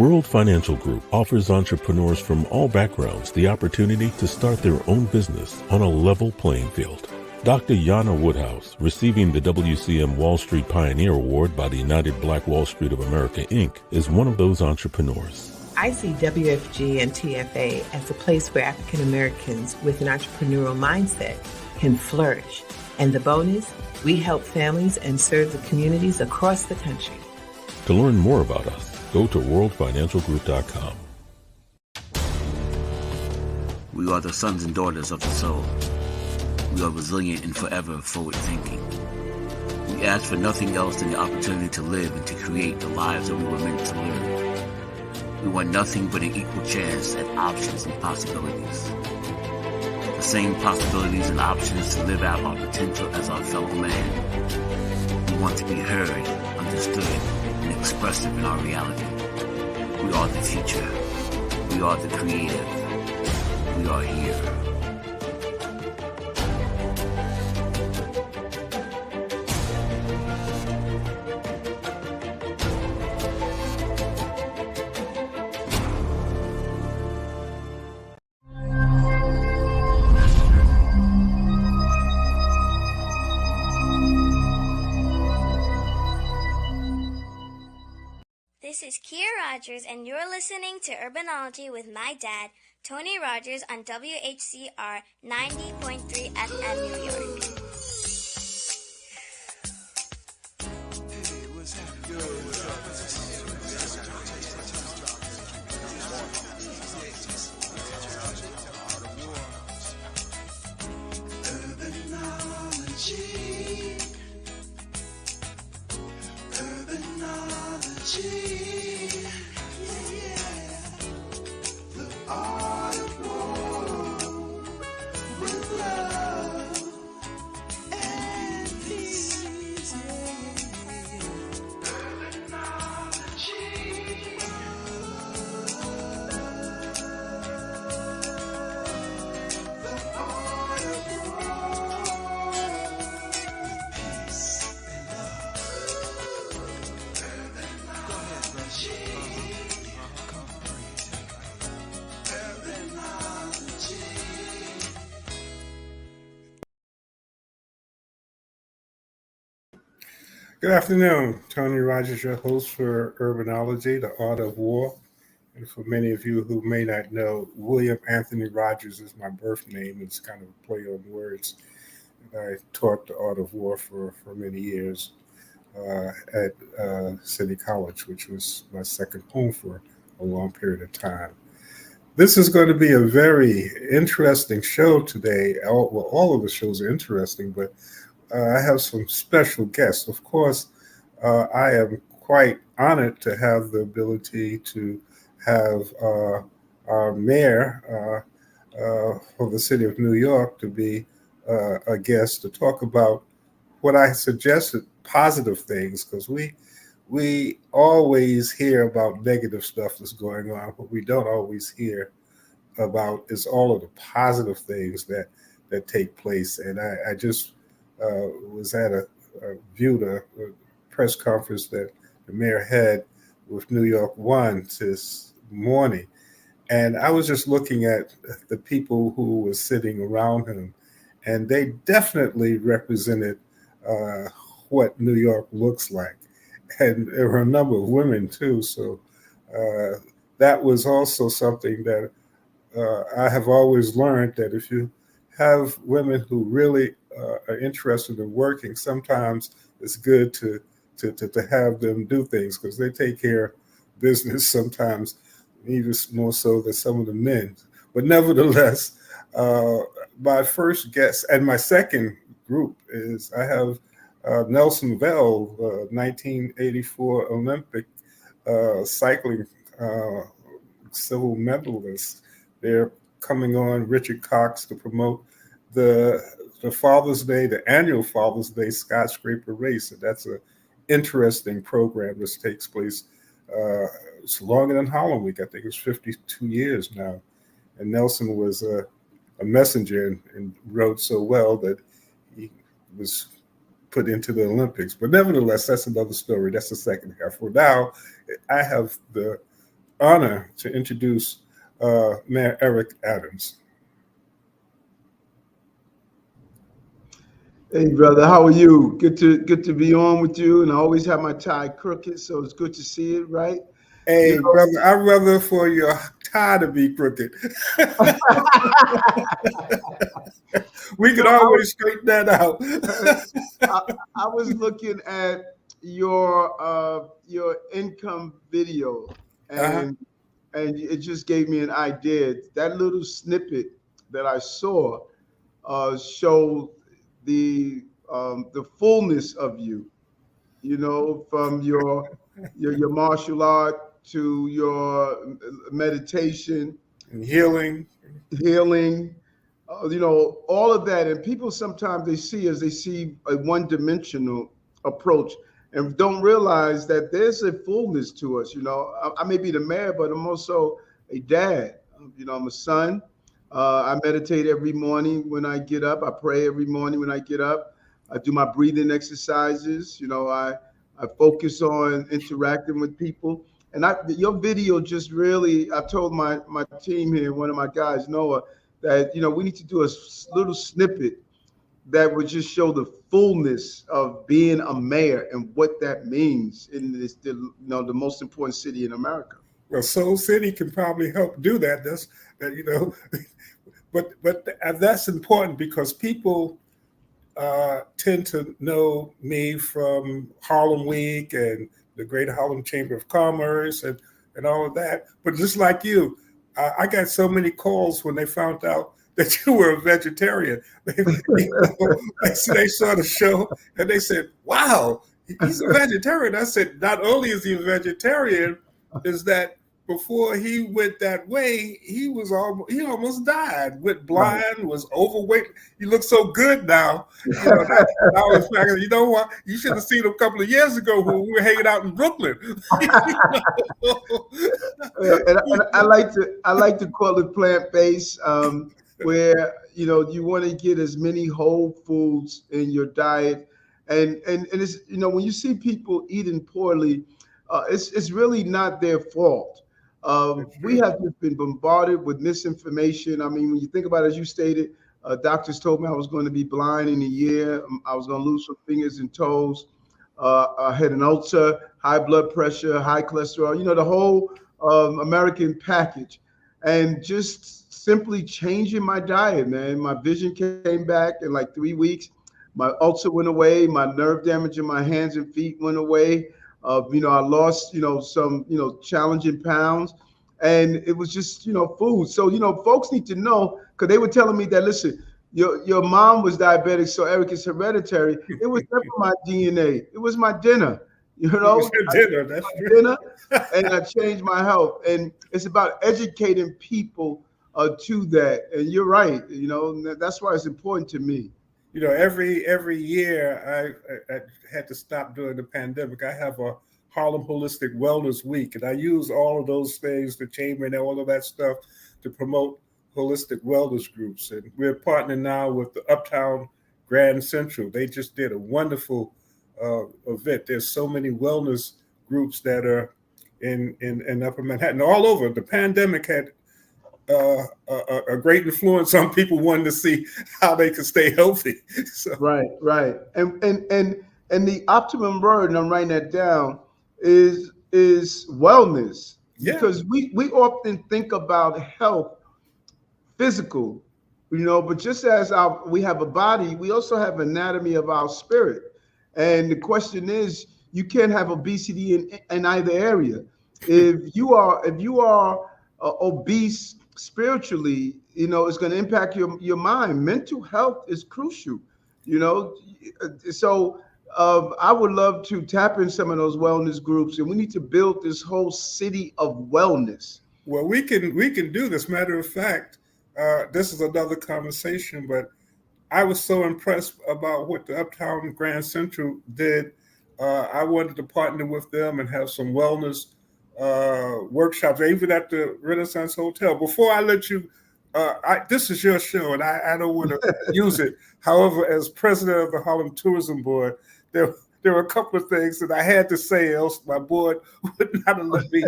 World Financial Group offers entrepreneurs from all backgrounds the opportunity to start their own business on a level playing field. Dr. Yana Woodhouse, receiving the WCM Wall Street Pioneer Award by the United Black Wall Street of America, Inc., is one of those entrepreneurs. I see WFG and TFA as a place where African Americans with an entrepreneurial mindset can flourish. And the bonus, we help families and serve the communities across the country. To learn more about us, go to worldfinancialgroup.com. We are the sons and daughters of the soul. We are resilient and forever forward-thinking. We ask for nothing else than the opportunity to live and to create the lives that we were meant to live. We want nothing but an equal chance at options and possibilities. The same possibilities and options to live out our potential as our fellow man. We want to be heard, understood, and expressive in our reality. We are the future. We are the creative. We are here. This is Kia Rogers, and you're listening to Urbanology with my dad, Tony Rogers, on WHCR 90.3 FM, New York. Good afternoon. Tony Rogers, your host for Urbanology, the Art of War. And for many of you who may not know, William Anthony Rogers is my birth name. It's kind of a play on words. And I taught the Art of War for many years at City College, which was my second home for a long period of time. This is going to be a very interesting show today. All of the shows are interesting, but I have some special guests. Of course, I am quite honored to have the ability to have our mayor for the city of New York to be a guest to talk about what I suggested, positive things, because we always hear about negative stuff that's going on. What we don't always hear about is all of the positive things that take place. And I just was at viewed a press conference that the mayor had with New York One this morning. And I was just looking at the people who were sitting around him, and they definitely represented what New York looks like. And there were a number of women too. So that was also something that I have always learned, that if you have women who really are interested in working, sometimes it's good to have them do things, because they take care of business sometimes even more so than some of the men. But nevertheless, my first guest and my second group is I have Nelson Vails, 1984 Olympic cycling silver medalist. They're coming on Richard Cox to promote the Father's Day, the annual Father's Day Skyscraper Race. And that's an interesting program. This takes place, it's longer than Harlem Week. I think it's 52 years now. And Nelson was a messenger and rode so well that he was put into the Olympics. But nevertheless, that's another story. That's the second half. Well, now I have the honor to introduce Mayor Eric Adams. Hey, brother, how are you? Good to be on with you. And I always have my tie crooked, so it's good to see it, right? Hey, brother, I'd rather for your tie to be crooked. We could always straighten that out. I was looking at your income video, and it just gave me an idea. That little snippet that I saw showed the fullness of you, from your martial art to your meditation and healing, all of that. And people sometimes they see a one-dimensional approach and don't realize that there's a fullness to us. I may be the mayor, but I'm also a dad. I'm a son. I meditate every morning when I get up. I pray every morning when I get up. I do my breathing exercises. I focus on interacting with people. And your video just really, I told my team here, one of my guys, Noah, that, we need to do a little snippet that would just show the fullness of being a mayor and what that means in the most important city in America. Well, Soul City can probably help do that. But that's important because people tend to know me from Harlem Week and the Greater Harlem Chamber of Commerce and all of that. But just like you, I got so many calls when they found out that you were a vegetarian. They saw the show and they said, "Wow, he's a vegetarian." I said, "Not only is he a vegetarian, is that before he went that way, he almost died. Went blind, was overweight. He looks so good now. I was like, you know what? You should have seen him a couple of years ago when we were hanging out in Brooklyn." And I like to call it plant-based, where you want to get as many whole foods in your diet, and it's when you see people eating poorly, it's really not their fault. We have just been bombarded with misinformation. I mean, when you think about it, as you stated, doctors told me I was going to be blind in a year. I was going to lose some fingers and toes. I had an ulcer, high blood pressure, high cholesterol, the whole American package. And just simply changing my diet, man. My vision came back in like 3 weeks. My ulcer went away. My nerve damage in my hands and feet went away. I lost, some, challenging pounds, and it was just, food. So, folks need to know, because they were telling me that, listen, your mom was diabetic, so Eric is hereditary. It was never my DNA. It was my dinner, It was your dinner, that's true. Dinner, and I changed my health. And it's about educating people to that. And you're right, that's why it's important to me. Every year I had to stop during the pandemic. I have a Harlem Holistic Wellness Week, and I use all of those things, the chamber and all of that stuff, to promote holistic wellness groups. And we're partnering now with the Uptown Grand Central. They just did a wonderful event. There's so many wellness groups that are in Upper Manhattan, all over. The pandemic had a great influence on people wanting to see how they can stay healthy. So. Right. And the optimum word, and I'm writing that down, is wellness. Yeah. Because we often think about health, physical, but just as we have a body, we also have anatomy of our spirit. And the question is, you can't have obesity in either area. If you are obese spiritually, it's going to impact your mind. Mental health is crucial, So I would love to tap in some of those wellness groups, and we need to build this whole city of wellness. Well, we can do this. Matter of fact, this is another conversation, but I was so impressed about what the Uptown Grand Central did. I wanted to partner with them and have some wellness workshops, even at the Renaissance Hotel. Before I let you, this is your show, and I don't want to use it. However, as president of the Harlem Tourism Board, there were a couple of things that I had to say, else my board would not have let me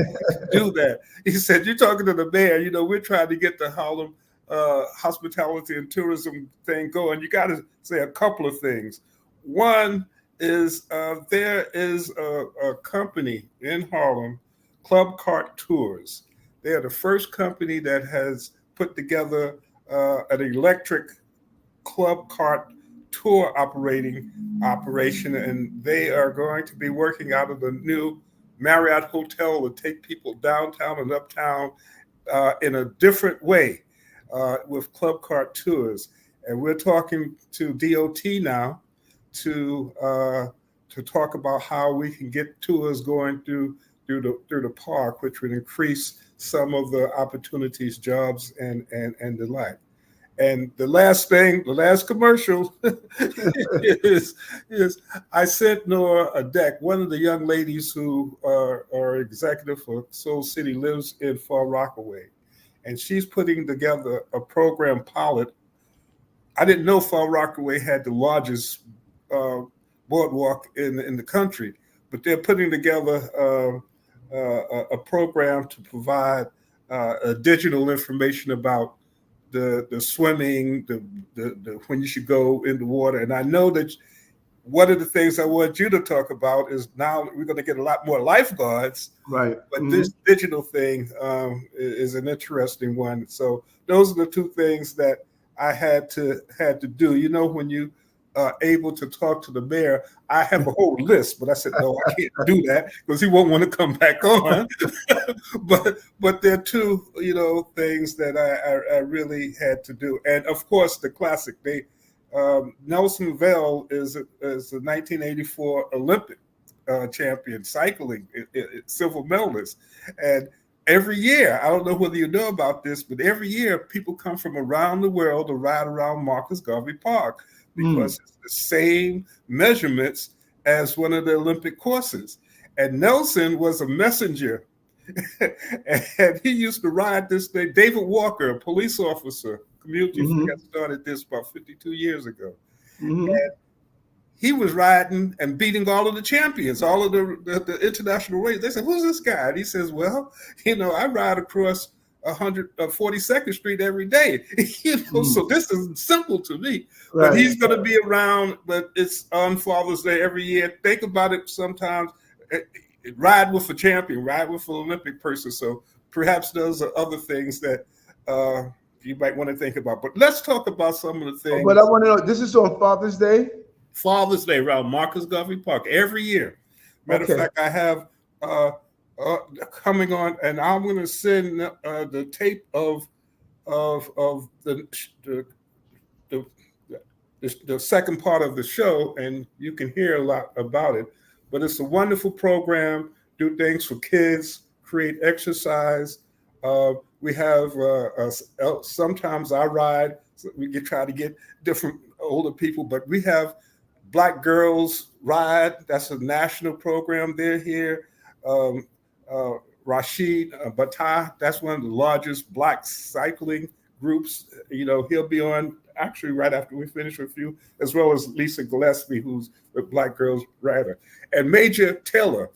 do that. He said, "You're talking to the mayor. You know, we're trying to get the Harlem hospitality and tourism thing going. You got to say a couple of things. One is there is a company in Harlem, Club Cart Tours. They are the first company that has put together an electric club cart tour operation, and they are going to be working out of the new Marriott Hotel to take people downtown and uptown in a different way with club cart tours. And we're talking to DOT now to talk about how we can get tours going through the park, which would increase some of the opportunities, jobs, and the like. And the last commercial is I sent Nora a deck. One of the young ladies who are executive for Soul City lives in Far Rockaway, and she's putting together a program pilot. I didn't know Far Rockaway had the largest boardwalk in the country, but they're putting together a program to provide digital information about the swimming, the when you should go in the water. And I know that one of the things I want you to talk about is now we're going to get a lot more lifeguards, right? But this digital thing is an interesting one. So those are the two things that I had to do. You know, when you are able to talk to the mayor, I have a whole list, but I said, no, I can't do that because he won't want to come back on. but there are two, things that I really had to do. And of course, the classic, Nelson Vails is a 1984 Olympic champion, cycling, silver medalist. And every year, I don't know whether you know about this, but every year people come from around the world to ride around Marcus Garvey Park because it's the same measurements as one of the Olympic courses. And Nelson was a messenger. And he used to ride this thing. David Walker, a police officer, community got started this about 52 years ago. And he was riding and beating all of the champions, all of the international race. They said, "Who's this guy?" And he says, "Well, I ride across 42nd Street every day." So this is simple to me. Right. But he's going to be around. But it's on Father's Day every year. Think about it sometimes. Ride with a champion, ride with an Olympic person. So perhaps those are other things that you might want to think about. But let's talk about some of the things. But I want to know, this is on Father's Day? Father's Day around Marcus Garvey Park every year. Matter of fact, I have coming on, and I'm going to send the tape of the second part of the show, and you can hear a lot about it. But it's a wonderful program. Do things for kids, create exercise. We have sometimes I ride. So we try to get different older people, but we have Black Girls Ride. That's a national program. They're here. Rashid Bata, that's one of the largest Black cycling groups. He'll be on actually right after we finish with you, as well as Lisa Gillespie, who's the Black Girls Rider. And Major Taylor.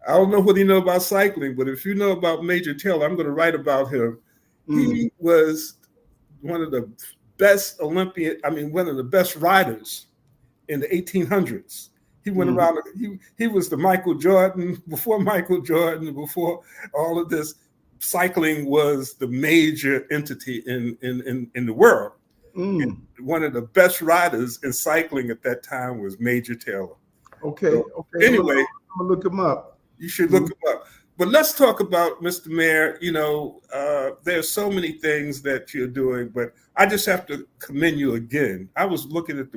I don't know whether you know about cycling, but if you know about Major Taylor, I'm going to write about him. He was one of the best one of the best riders in the 1800s. He went around, he was the Michael Jordan, before all of this. Cycling was the major entity in the world. And one of the best riders in cycling at that time was Major Taylor. Okay. Anyway, I'm gonna look him up. You should look him up. But let's talk about Mr. Mayor. There's so many things that you're doing, but I just have to commend you again. I was looking at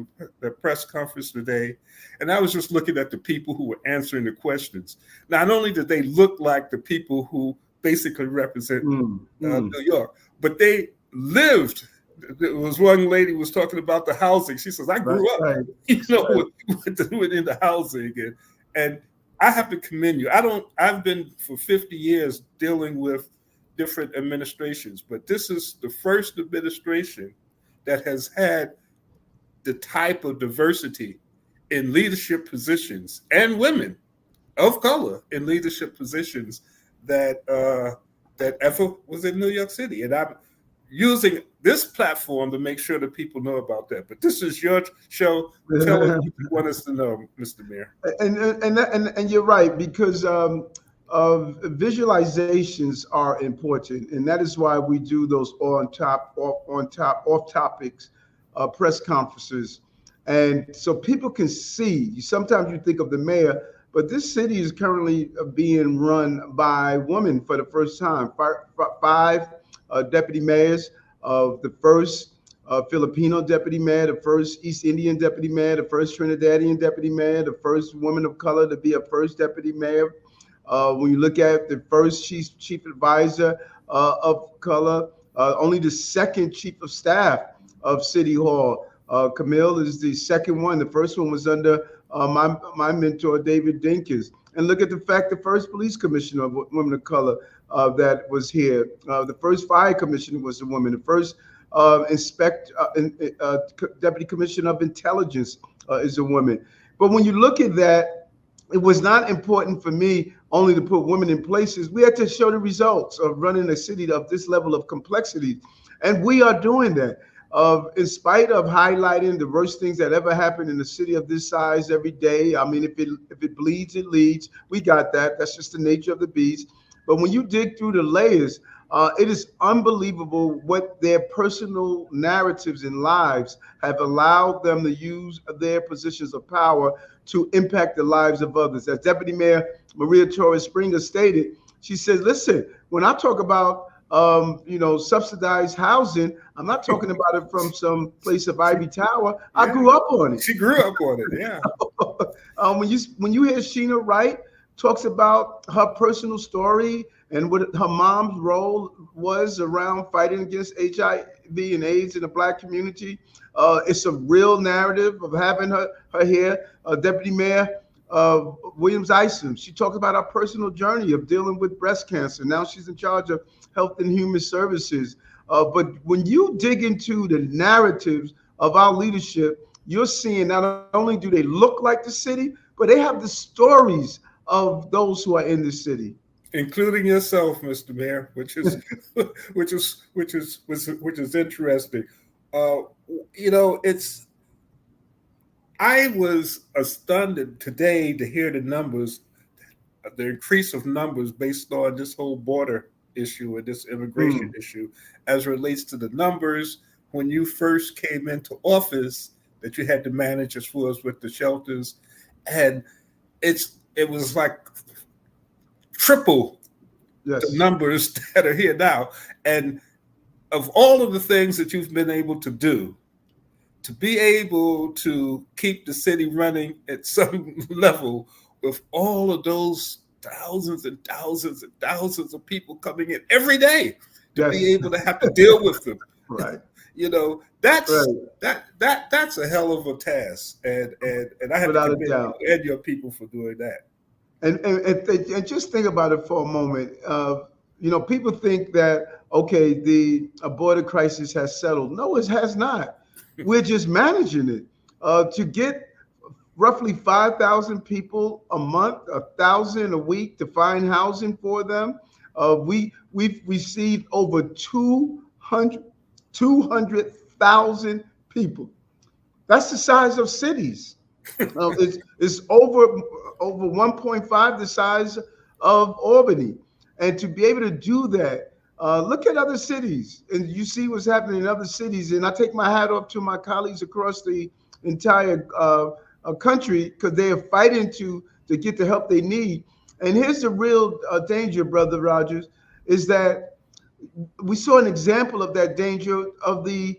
the press conference today, and I was just looking at the people who were answering the questions. Not only did they look like the people who basically represent New York, but they lived. There was one lady who was talking about the housing. She says, "I grew up, in the housing," and I have to commend you. I've been for 50 years dealing with different administrations, but this is the first administration that has had the type of diversity in leadership positions and women of color in leadership positions that ever was in New York City. And I'm using this platform to make sure that people know about that. But this is your show. Tell us what you want us to know, Mr. Mayor. And you're right, because visualizations are important, and that is why we do those off topics press conferences, and so people can see. Sometimes you think of the mayor, but this city is currently being run by women for the first time. Five deputy mayors, the first Filipino deputy mayor, the first East Indian deputy mayor, the first Trinidadian deputy mayor, the first woman of color to be a first deputy mayor. When you look at the first chief advisor of color, only the second chief of staff of City Hall. Camille is the second one. The first one was under my mentor, David Dinkins. And look at the fact the first police commissioner of women of color that was here. The first fire commissioner was a woman. The first deputy commissioner of intelligence is a woman. But when you look at that, it was not important for me only to put women in places. We had to show the results of running a city of this level of complexity. And we are doing that. In spite of highlighting the worst things that ever happened in a city of this size every day. I mean, if it bleeds, it leads. We got that. That's just the nature of the beast. But when you dig through the layers, it is unbelievable what their personal narratives and lives have allowed them to use their positions of power to impact the lives of others. As Deputy Mayor Maria Torres Springer stated, she says, listen, when I talk about subsidized housing, I'm not talking about it from some place of Ivy Tower. I grew up on it. She grew up on it, yeah. When you hear Sheena Wright talks about her personal story and what her mom's role was around fighting against HIV and AIDS in the Black community, it's a real narrative of having her here. Deputy Mayor Williams Isom, she talked about her personal journey of dealing with breast cancer. Now she's in charge of Health and Human Services. But when you dig into the narratives of our leadership, you're seeing not only do they look like the city, but they have the stories of those who are in the city, including yourself, Mr. Mayor, which is interesting. I was astounded today to hear the numbers, the increase of numbers based on this whole border issue and this immigration issue, as it relates to the numbers when you first came into office that you had to manage as far as with the shelters, and it was like triple the numbers that are here now. And of all of the things that you've been able to do, to be able to keep the city running at some level with all of those thousands and thousands and thousands of people coming in every day, to be able to have to deal with them. Right. That's a hell of a task. And I have to commend you and your people for doing that. And just think about it for a moment. People think that, okay, the border crisis has settled. No, it has not. We're just managing it. To get roughly 5,000 people a month, 1,000 a week to find housing for them. We've received over 200,000 people. That's the size of cities. It's over 1.5 the size of Albany. And to be able to do that, look at other cities, and you see what's happening in other cities. And I take my hat off to my colleagues across the entire country, because they are fighting to get the help they need. And here's the real danger, Brother Rogers, is that we saw an example of that danger of the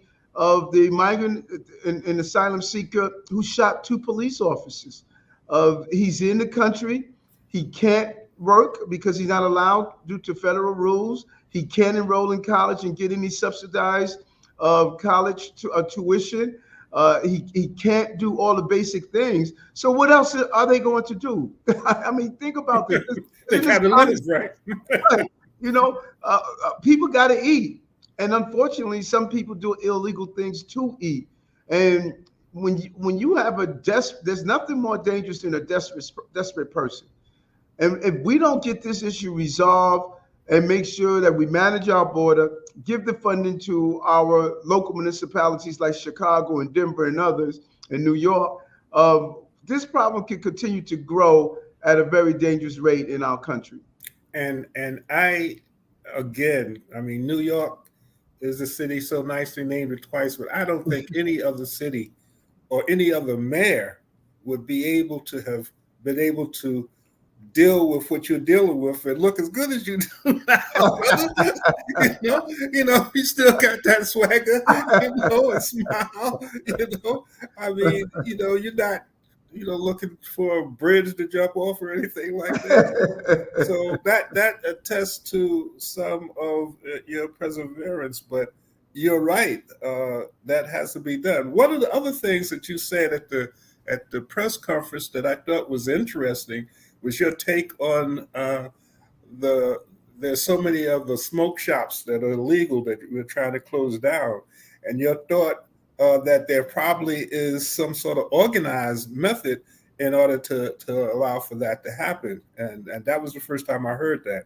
migrant and asylum seeker who shot 2 police officers. He's in the country. He can't work because he's not allowed due to federal rules. He can't enroll in college and get any subsidized college tuition. He can't do all the basic things. So what else are they going to do? I mean, think about this. They got to live, right? People got to eat. And unfortunately, some people do illegal things to eat. And when you have there's nothing more dangerous than a desperate person. And if we don't get this issue resolved and make sure that we manage our border, give the funding to our local municipalities like Chicago and Denver and others and New York, this problem can continue to grow at a very dangerous rate in our country. And I mean, New York is a city so nicely named it twice, but I don't think any other city or any other mayor would be able to have been able to deal with what you're dealing with and look as good as you do now. You still got that swagger, and smile, I mean, you're not, looking for a bridge to jump off or anything like that. So that attests to some of your perseverance, but you're right. That has to be done. One of the other things that you said at the press conference that I thought was interesting was your take on there's so many of the smoke shops that are illegal that we're trying to close down, and your thought that there probably is some sort of organized method in order to allow for that to happen, and that was the first time I heard that.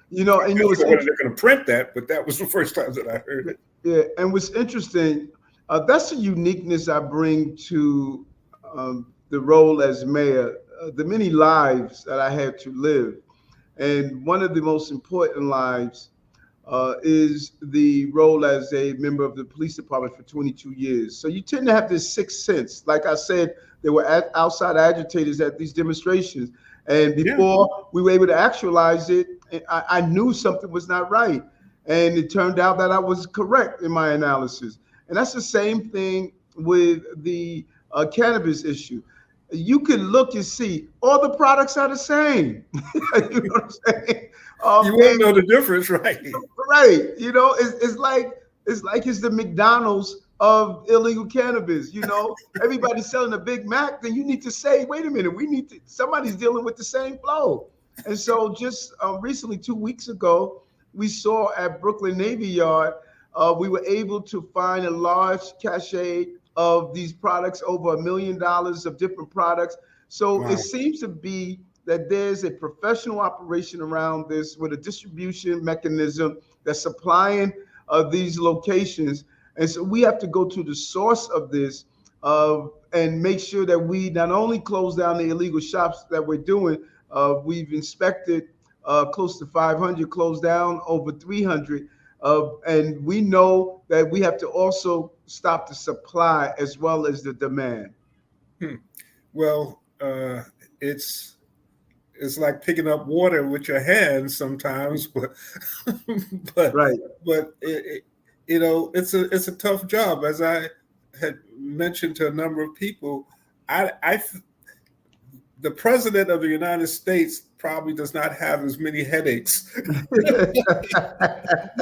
And whether they're going to print that, but that was the first time that I heard it. Yeah, and what's interesting, that's the uniqueness I bring to the role as mayor. The many lives that I had to live, and one of the most important lives is the role as a member of the police department for 22 years. So you tend to have this sixth sense. Like I said, there were outside agitators at these demonstrations, and before we were able to actualize it, I knew something was not right, and it turned out that I was correct in my analysis. And that's the same thing with the cannabis issue. You can look and see all the products are the same. You know what I'm saying? You won't know the difference, right? Right. It's like it's the McDonald's of illegal cannabis. Everybody's selling a Big Mac. Then you need to say, wait a minute, somebody's dealing with the same flow. And so just recently, 2 weeks ago, we saw at Brooklyn Navy Yard, we were able to find a large cache of these products, over $1 million of different products. So wow. It seems to be that there's a professional operation around this with a distribution mechanism that's supplying these locations. And so we have to go to the source of this and make sure that we not only close down the illegal shops that we're doing, we've inspected close to 500, closed down over 300. And we know that we have to also stop the supply as well as the demand. Well, it's like picking up water with your hands sometimes, but right. But it's a tough job. As I had mentioned to a number of people, the president of the United States probably does not have as many headaches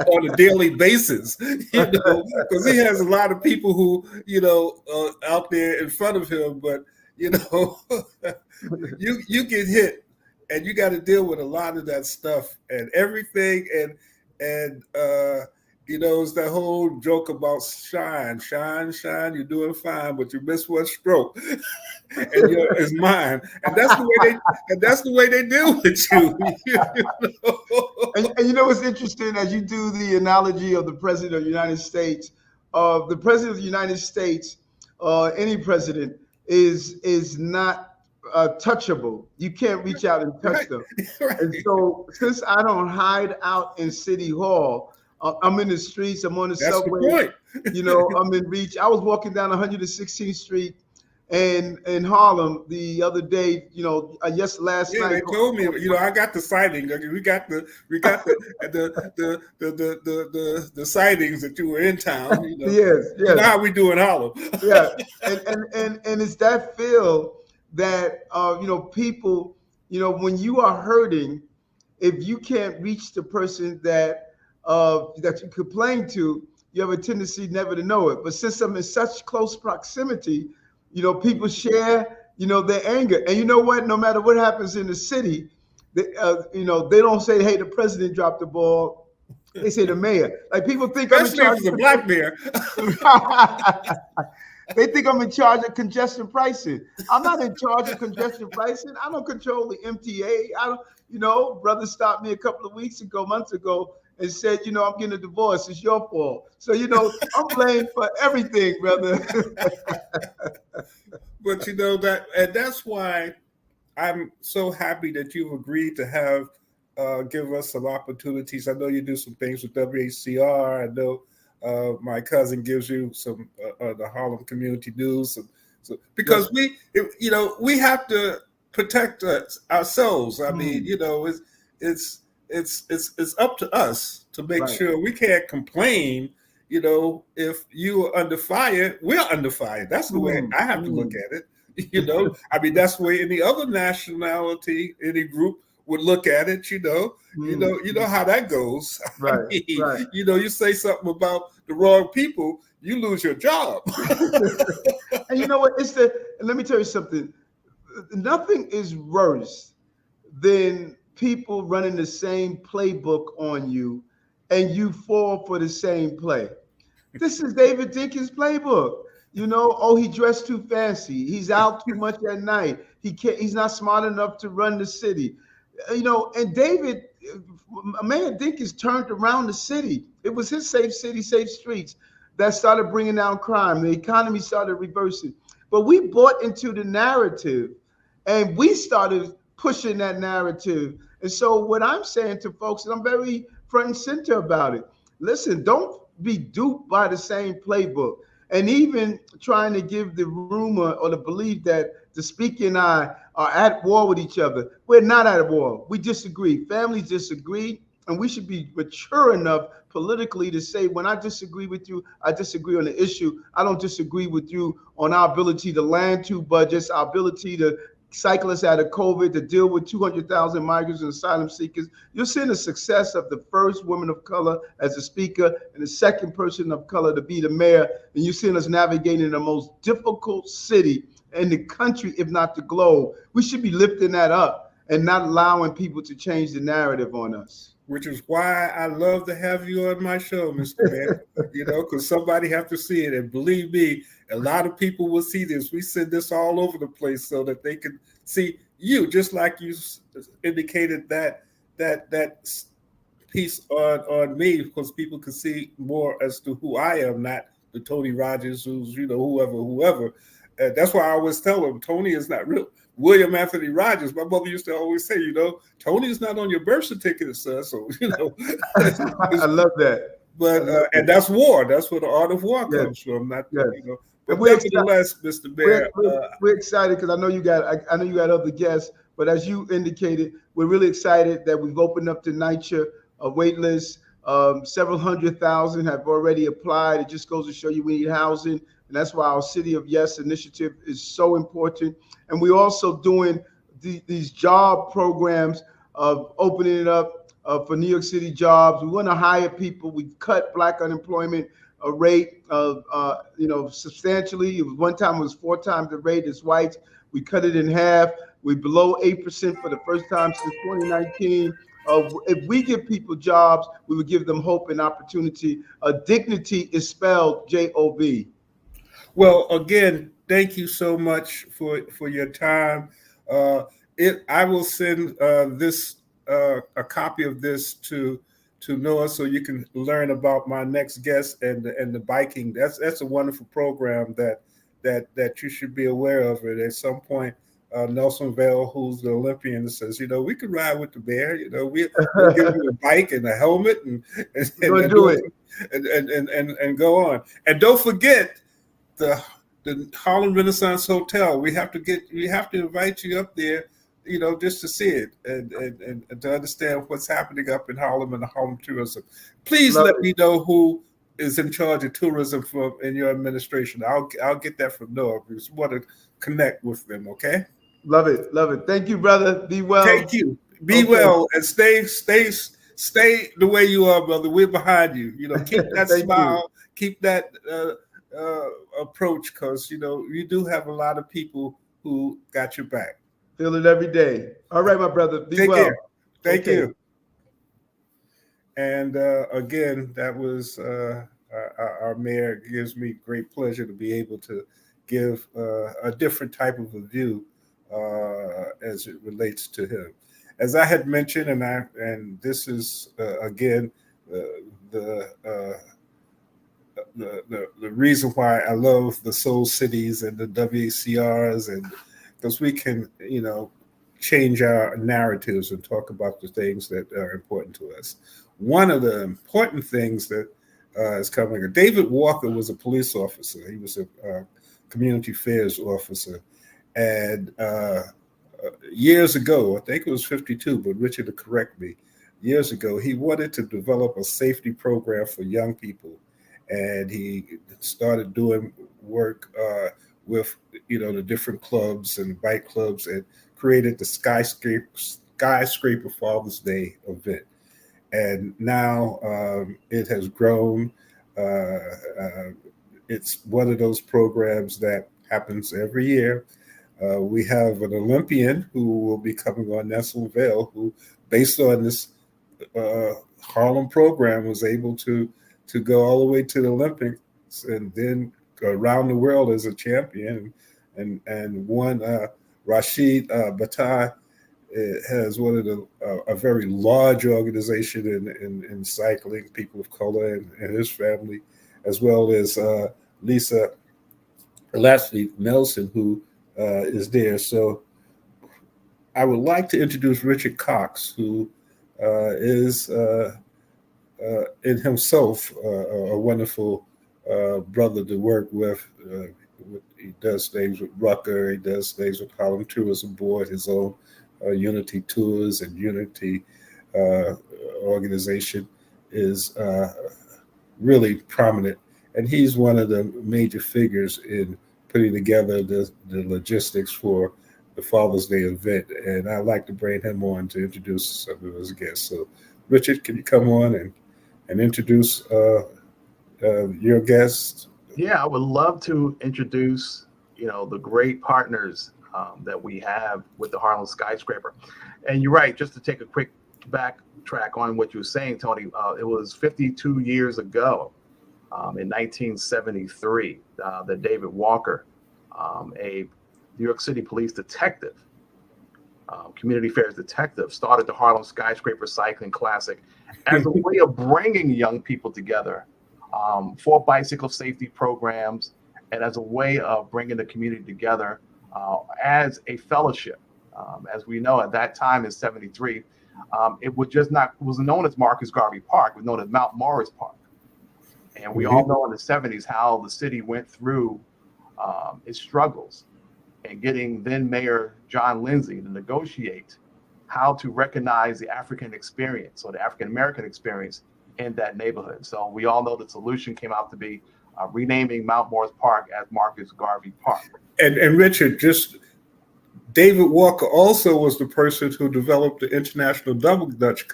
on a daily basis, because he has a lot of people who, out there in front of him, but, you get hit and you got to deal with a lot of that stuff and everything. And it's that whole joke about shine, you're doing fine, but you miss one stroke. And it's mine, and that's the way they deal with you. And what's interesting, as you do the analogy of the president of the United States, the president of the United States, any president is not touchable. You can't reach out and touch them. Right. And so, since I don't hide out in City Hall, I'm in the streets. I'm on the subway. I'm in reach. I was walking down 116th Street. And in Harlem the other day, last night. They told me, I got the sighting. We got the sightings that you were in town. Yes. You know how we do in Harlem. Yeah, and it's that feel that people, when you are hurting, if you can't reach the person that you complain to, you have a tendency never to know it. But since I'm in such close proximity, people share, their anger. And you know what? No matter what happens in the city, they don't say, hey, the president dropped the ball. They say the mayor. Like, people think especially if it's a black mayor. They think I'm in charge of congestion pricing. I'm not in charge of congestion pricing. I don't control the MTA. I don't, brother stopped me a couple of months ago, and said, I'm getting a divorce. It's your fault. So, I'm blamed for everything, brother. But and that's why I'm so happy that you've agreed to give us some opportunities. I know you do some things with WHCR. I know my cousin gives you some the Harlem Community News. So because we have to protect ourselves. I mean, it's up to us to make sure. We can't complain. If you are under fire, we're under fire. That's the way I have to look at it. I mean, that's the way any other nationality, any group would look at it. You know how that goes. Right. I mean, you say something about the wrong people, you lose your job. And you know what? Let me tell you something. Nothing is worse than people running the same playbook on you and you fall for the same play. This is David Dinkins' playbook. He dressed too fancy. He's out too much at night. He's not smart enough to run the city. And David, Mayor Dinkins turned around the city. It was his safe city, safe streets that started bringing down crime. The economy started reversing. But we bought into the narrative and we started pushing that narrative. And so what I'm saying to folks, and I'm very front and center about it, listen, don't be duped by the same playbook. And even trying to give the rumor or the belief that the speaker and I are at war with each other. We're not at war. We disagree. Families disagree. And we should be mature enough politically to say, when I disagree with you, I disagree on the issue. I don't disagree with you on our ability to land two budgets, our ability to cycle us out of COVID, to deal with 200,000 migrants and asylum seekers. You're seeing the success of the first woman of color as a speaker and the second person of color to be the mayor. And you're seeing us navigating the most difficult city in the country, if not the globe. We should be lifting that up and not allowing people to change the narrative on us. Which is why I love to have you on my show, Mr. Mayor, because somebody have to see it. And believe me, a lot of people will see this. We send this all over the place so that they can see you, just like you indicated that piece on me, because people can see more as to who I am, not the Tony Rogers who's, whoever. That's why I always tell them, Tony is not real. William Anthony Rogers. My mother used to always say, Tony is not on your birth certificate, son. So, I love that. But and that's war. That's where the art of war comes from. Not But nevertheless, Mr. Mayor, we're excited because I know you got other guests. But as you indicated, we're really excited that we've opened up to NYCHA a wait list. Several 100,000 have already applied. It just goes to show you we need housing. And that's why our City of Yes initiative is so important. And we're also doing these job programs of opening it up for New York City jobs. We want to hire people. We've cut Black unemployment rate substantially. One time it was 4 times the rate as whites. We cut it in half. We're below 8% for the first time since 2019. If we give people jobs, we would give them hope and opportunity. Dignity is spelled J-O-B. Well, again, thank you so much for your time. I will send a copy of this to Noah so you can learn about my next guest and the biking. That's a wonderful program that you should be aware of it. At some point, Nelson Vails, who's the Olympian, says, we could ride with the bear. We'll give you a bike and a helmet and go on. And don't forget the Harlem Renaissance Hotel. We have to invite you up there, just to see it and to understand what's happening up in Harlem and the Harlem tourism. Please let me know who is in charge of tourism in your administration. I'll get that from Noah. We just want to connect with them. Okay. Love it. Thank you, brother. Be well. Thank you. Be well and stay the way you are, brother. We're behind you. Keep that smile. Keep that approach, because you do have a lot of people who got your back. Feel it every day. All right, my brother. Be Take well. Care. Thank you. And again, that was our mayor gives me great pleasure to be able to give a different type of a view as it relates to him. As I had mentioned, and this is again uh, the, uh, the reason why I love the Soul Cities and the WCRs, and because we can change our narratives and talk about the things that are important to us. One of the important things that is coming. David Walker was a police officer. He was a community affairs officer, and years ago, I think it was 52, but Richard will correct me. Years ago, he wanted to develop a safety program for young people, and he started doing work with the different clubs and bike clubs, and created the Skyscraper Father's Day event. And now it has grown. Uh, it's one of those programs that happens every year. We have an Olympian who will be coming on, Nelson Vails, who, based on this Harlem program, was able to go all the way to the Olympics and then go around the world as a champion, and won. Rashid Bataille has one of a very large organization in cycling, people of color and his family, as well as Lisa Lashley Nelson, who is there. So I would like to introduce Richard Cox, who is in himself a wonderful brother to work with. He does things with Rucker. He does things with Harlem Tourism Board, his own Unity Tours and Unity organization is really prominent. And he's one of the major figures in putting together the logistics for the Father's Day event. And I'd like to bring him on to introduce some of his guests. So, Richard, can you come on and introduce your guest? Yeah, I would love to introduce, the great partners that we have with the Harlem Skyscraper. And you're right, just to take a quick backtrack on what you were saying, Tony, it was 52 years ago, in 1973, that David Walker, a New York City police detective, community affairs detective, started the Harlem Skyscraper Cycling Classic as a way of bringing young people together for bicycle safety programs, and as a way of bringing the community together as a fellowship. As we know, at that time in '73, it wasn't known as Marcus Garvey Park. It was known as Mount Morris Park. And we all know in the '70s how the city went through its struggles and getting then Mayor John Lindsay to negotiate how to recognize the African experience, or the African American experience, in that neighborhood. So we all know the solution came out to be renaming Mount Morris Park as Marcus Garvey Park. And Richard, just David Walker also was the person who developed the international double Dutch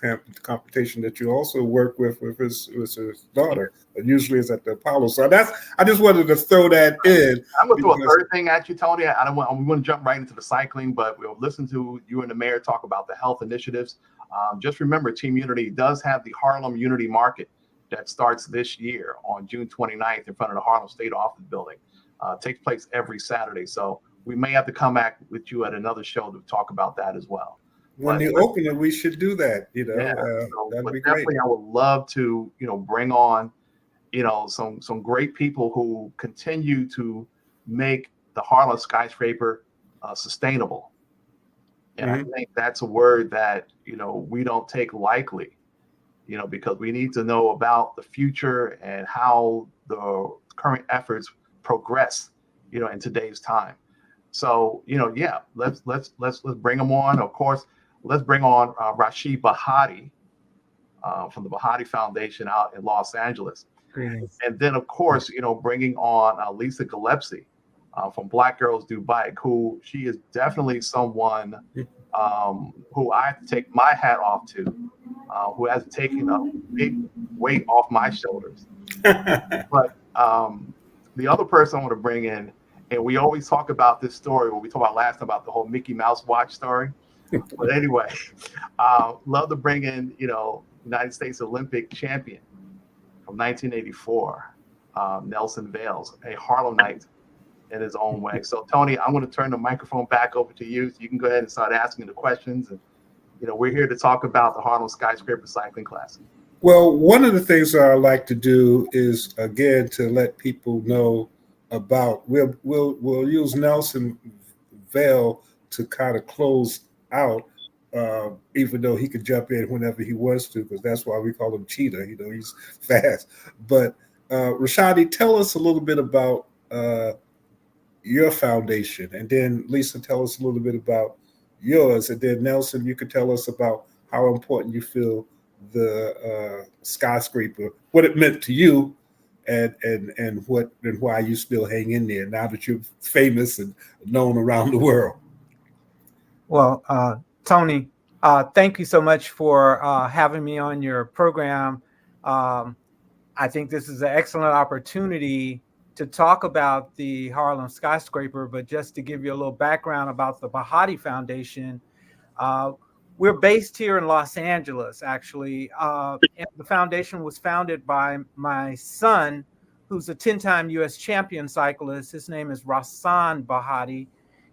competition that you also work with his daughter. It usually is at the Apollo. So I just wanted to throw that in. I'm going to throw a third thing at you, Tony. We want to jump right into the cycling, but we'll listen to you and the mayor talk about the health initiatives. Just remember, Team Unity does have the Harlem Unity Market that starts this year on June 29th in front of the Harlem State Office building. Takes place every Saturday. So we may have to come back with you at another show to talk about that as well. When you open it, we should do that. That'd be great. Definitely, I would love to, bring on, some great people who continue to make the Harlem Skyscraper sustainable. And I think that's a word that, we don't take lightly, because we need to know about the future and how the current efforts progress, in today's time. So, let's bring them on. Of course, let's bring on Rashid Bataille from the Bataille Foundation out in Los Angeles. Greetings. And then, of course, bringing on Lisa Gillespie from Black Girls Do Bike, who she is definitely someone who I have to take my hat off to, who has taken a big weight off my shoulders. But the other person I want to bring in, and we always talk about this story when we talked about last time about the whole Mickey Mouse watch story. But anyway, love to bring in, United States Olympic champion, from 1984, Nelson Vails, a Harlemite in his own way. So, Tony, I'm going to turn the microphone back over to you. So you can go ahead and start asking the questions. And, we're here to talk about the Harlem Skyscraper Cycling Classic. Well, one of the things that I like to do is, again, to let people know about, we'll use Nelson Vail to kind of close out, even though he could jump in whenever he wants to, because that's why we call him Cheetah. He's fast. But Rashadi, tell us a little bit about your foundation, and then Lisa, tell us a little bit about yours, and then Nelson, you could tell us about how important you feel the skyscraper, what it meant to you, and why you still hang in there now that you're famous and known around the world. Well, Tony, thank you so much for having me on your program. I think this is an excellent opportunity to talk about the Harlem Skyscraper, but just to give you a little background about the Bahati Foundation, we're based here in Los Angeles, actually. And the foundation was founded by my son, who's a 10-time U.S. champion cyclist. His name is Rasan Bahati.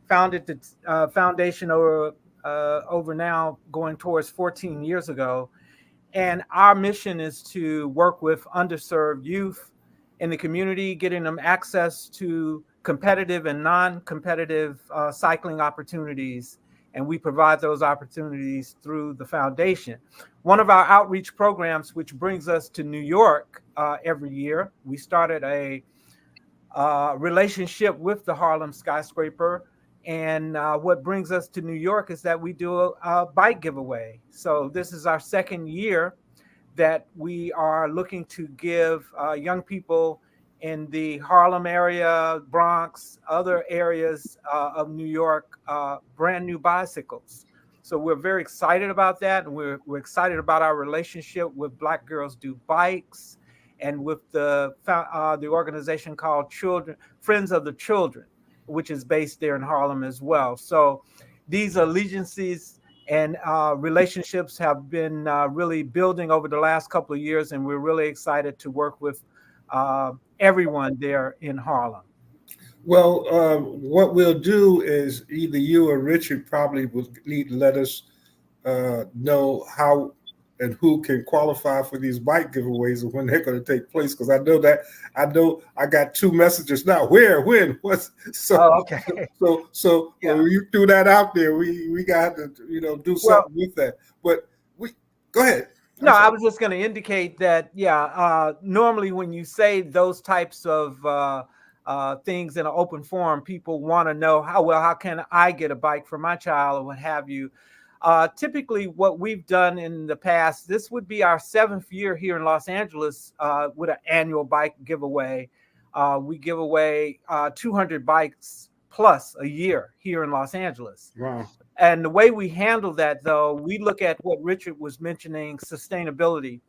Founded the foundation over now going towards 14 years ago. And our mission is to work with underserved youth in the community, getting them access to competitive and non-competitive cycling opportunities. And we provide those opportunities through the foundation. One of our outreach programs, which brings us to New York every year, we started a relationship with the Harlem Skyscraper. And what brings us to New York is that we do a bike giveaway. So this is our second year that we are looking to give young people in the Harlem area, Bronx, other areas of New York, brand new bicycles. So we're very excited about that. And we're excited about our relationship with Black Girls Do Bikes and with the organization called Friends of the Children, which is based there in Harlem as well. So these allegiances and relationships have been really building over the last couple of years, and we're really excited to work with everyone there in Harlem. Well, what we'll do is either you or Richard probably will need to let us know how and who can qualify for these bike giveaways and when they're going to take place. Because I know I got two messages now. Where, when, what's so? Okay. So Yeah. when you threw that out there, we got to do something with that. But go ahead. No, I was just going to indicate that normally when you say those types of things in an open forum, people want to know how can I get a bike for my child or what have you. Typically, what we've done in the past, this would be our 7th year here in Los Angeles with an annual bike giveaway. We give away 200 bikes plus a year here in Los Angeles. Wow. And the way we handle that, though, we look at what Richard was mentioning, sustainability.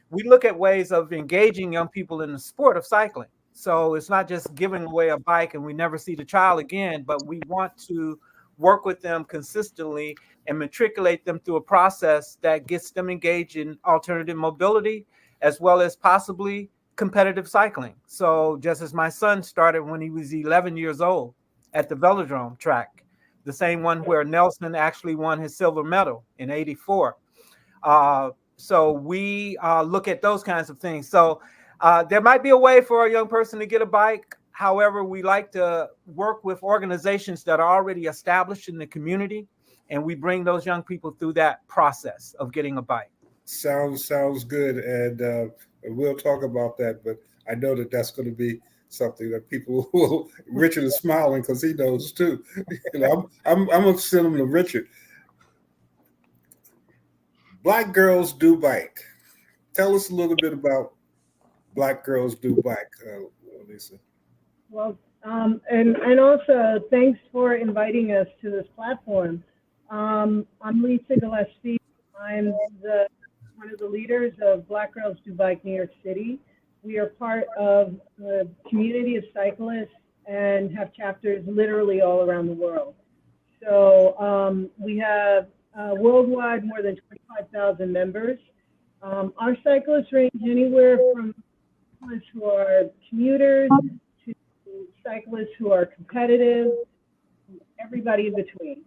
We look at ways of engaging young people in the sport of cycling. So it's not just giving away a bike and we never see the child again, but we want to work with them consistently and matriculate them through a process that gets them engaged in alternative mobility, as well as possibly competitive cycling. So just as my son started when he was 11 years old at the Velodrome track, the same one where Nelson actually won his silver medal in '84. So we look at those kinds of things. So there might be a way for a young person to get a bike. However, we like to work with organizations that are already established in the community, and we bring those young people through that process of getting a bike. Sounds good, and we'll talk about that. But I know that's going to be something that people will. Richard is smiling because he knows too. I'm going to send him to Richard. Black Girls Do Bike. Tell us a little bit about Black Girls Do Bike, Lisa. Well, and also thanks for inviting us to this platform. I'm Lisa Gillespie. I'm one of the leaders of Black Girls Do Bike New York City. We are part of the community of cyclists and have chapters literally all around the world. So we have worldwide more than 25,000 members. Our cyclists range anywhere from cyclists who are commuters to cyclists who are competitive, everybody in between.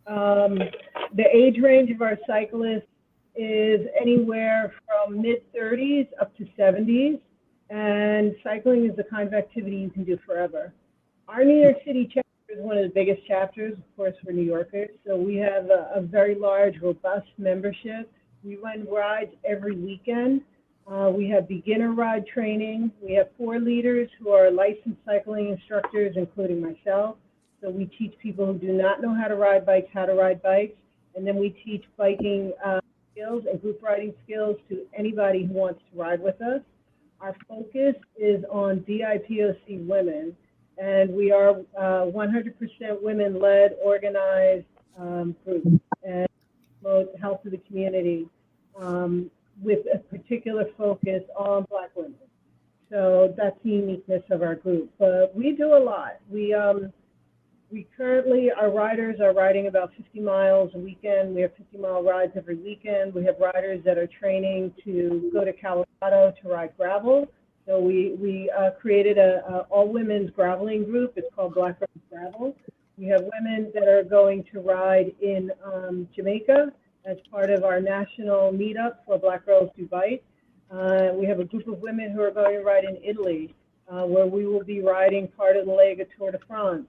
The age range of our cyclists is anywhere from mid-30s up to 70s, and cycling is the kind of activity you can do forever. Our New York City chapter is one of the biggest chapters, of course, for New Yorkers. So we have a very large, robust membership. We run rides every weekend. We have beginner ride training. We have 4 leaders who are licensed cycling instructors, including myself. So we teach people who do not know how to ride bikes, how to ride bikes. And then we teach biking skills and group riding skills to anybody who wants to ride with us. Our focus is on BIPOC women, and we are 100% women-led, organized group, and promote the health of the community with a particular focus on Black women. So that's the uniqueness of our group. But we do a lot. We currently, our riders are riding about 50 miles a weekend. We have 50-mile rides every weekend. We have riders that are training to go to Colorado to ride gravel. So we created a all-women's graveling group. It's called Black Girls Gravel. We have women that are going to ride in Jamaica as part of our national meetup for Black Girls Do Bike. We have a group of women who are going to ride in Italy, where we will be riding part of the leg of Tour de France.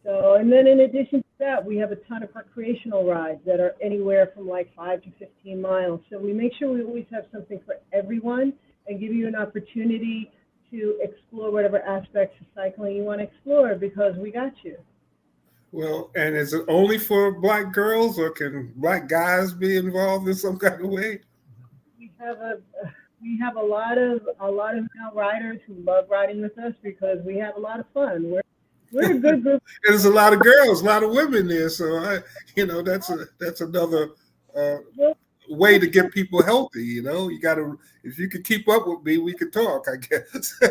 So, and then in addition to that, we have a ton of recreational rides that are anywhere from like 5 to 15 miles. So we make sure we always have something for everyone and give you an opportunity to explore whatever aspects of cycling you want to explore, because we got you. Well, and is it only for Black girls, or can Black guys be involved in some kind of way? We have a lot of male riders who love riding with us because we have a lot of fun. We're a good group. There's a lot of girls, a lot of women there, so that's another way to get people healthy. You know, you got to, if you could keep up with me, we could talk, I guess.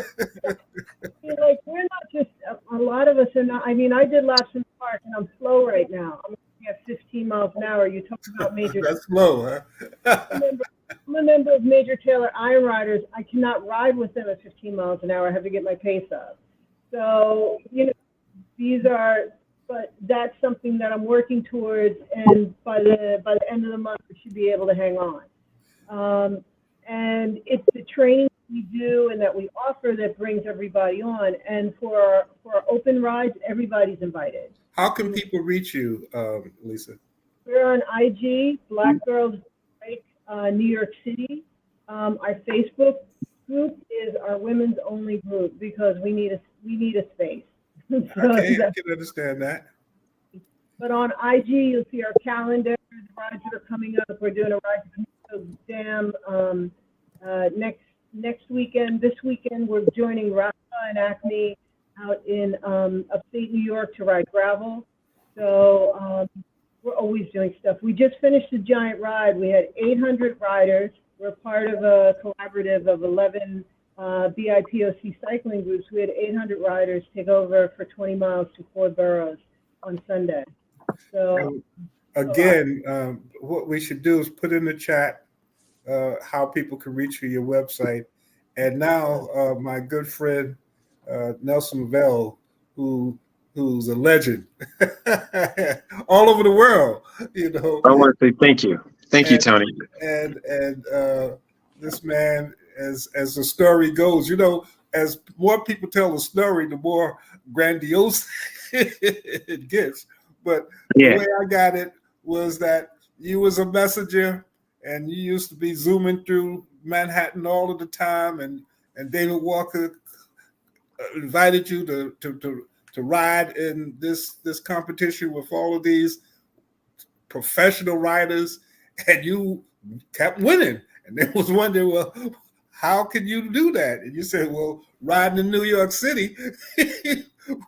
Like, we're not just, a lot of us are not. I mean, I did laps in the park and I'm slow right now. I'm at 15 miles an hour. You talk about major. That's slow, huh? I'm a member of Major Taylor Iron Riders. I cannot ride with them at 15 miles an hour. I have to get my pace up. So, you know, but that's something that I'm working towards, and by the end of the month, we should be able to hang on. And it's the training we do and that we offer that brings everybody on. And for our open rides, everybody's invited. How can people reach you, Lisa? We're on IG, Black Girls Bike New York City. Our Facebook group is our women's only group because we need a space. So okay, I can understand that. But on IG, you'll see our calendar, the rides that are coming up. We're doing a ride to Dam next weekend. This weekend, we're joining Rafa and Acme out in upstate New York to ride gravel. So we're always doing stuff. We just finished a giant ride. We had 800 riders. We're part of a collaborative of 11 BIPOC cycling groups. We had 800 riders take over for 20 miles to 4 boroughs on Sunday. So again, what we should do is put in the chat how people can reach you, your website. And now my good friend Nelson Vails, who's a legend all over the world, you know. I want to say thank you. Thank you, Tony. And this man, as the story goes, you know, as more people tell the story, the more grandiose it gets. But the way I got it was that you was a messenger, and you used to be zooming through Manhattan all of the time, and David Walker invited you to ride in this competition with all of these professional riders, and you kept winning. And they was wondering, well, how can you do that? And you said, well, riding in New York City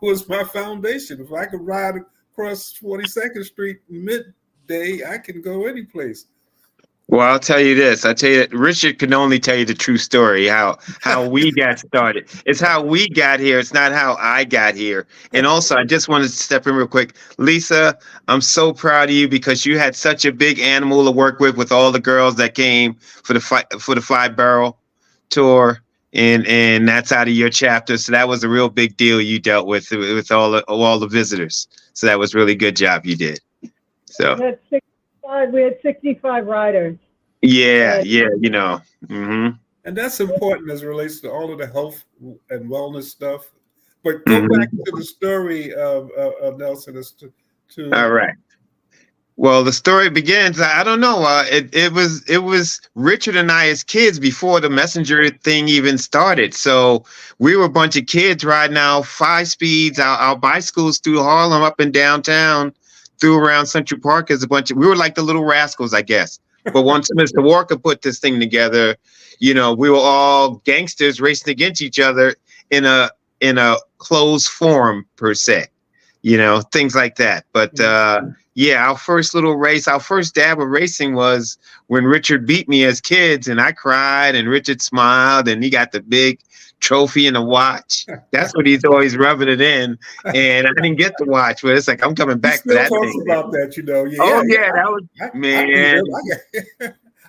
was my foundation. If I could ride across 42nd Street midday, I can go any place. Well, I'll tell you this. I tell you, Richard can only tell you the true story, how we got started. It's how we got here. It's not how I got here. And also, I just wanted to step in real quick. Lisa, I'm so proud of you because you had such a big animal to work with all the girls that came for the 5 borough tour. and that's out of your chapter. So that was a real big deal you dealt with all the visitors. So that was really good job you did. So we had 65 riders. yeah, you know. Mm-hmm. And that's important as it relates to all of the health and wellness stuff. But go back to the story of Nelson as to all right. Well, the story begins. I don't know. It was Richard and I as kids before the messenger thing even started. So we were a bunch of kids riding our 5 speeds, our bicycles through Harlem, up and downtown, through around Central Park as a bunch of. We were like the little rascals, I guess. But once Mr. Walker put this thing together, you know, we were all gangsters racing against each other in a closed forum per se. You know, things like that. But yeah, our first little race, our first dab of racing was when Richard beat me as kids, and I cried, and Richard smiled, and he got the big trophy and a watch. That's what he's always rubbing it in. And I didn't get the watch, but it's like, I'm coming back for that thing. About that, you know. That was, man.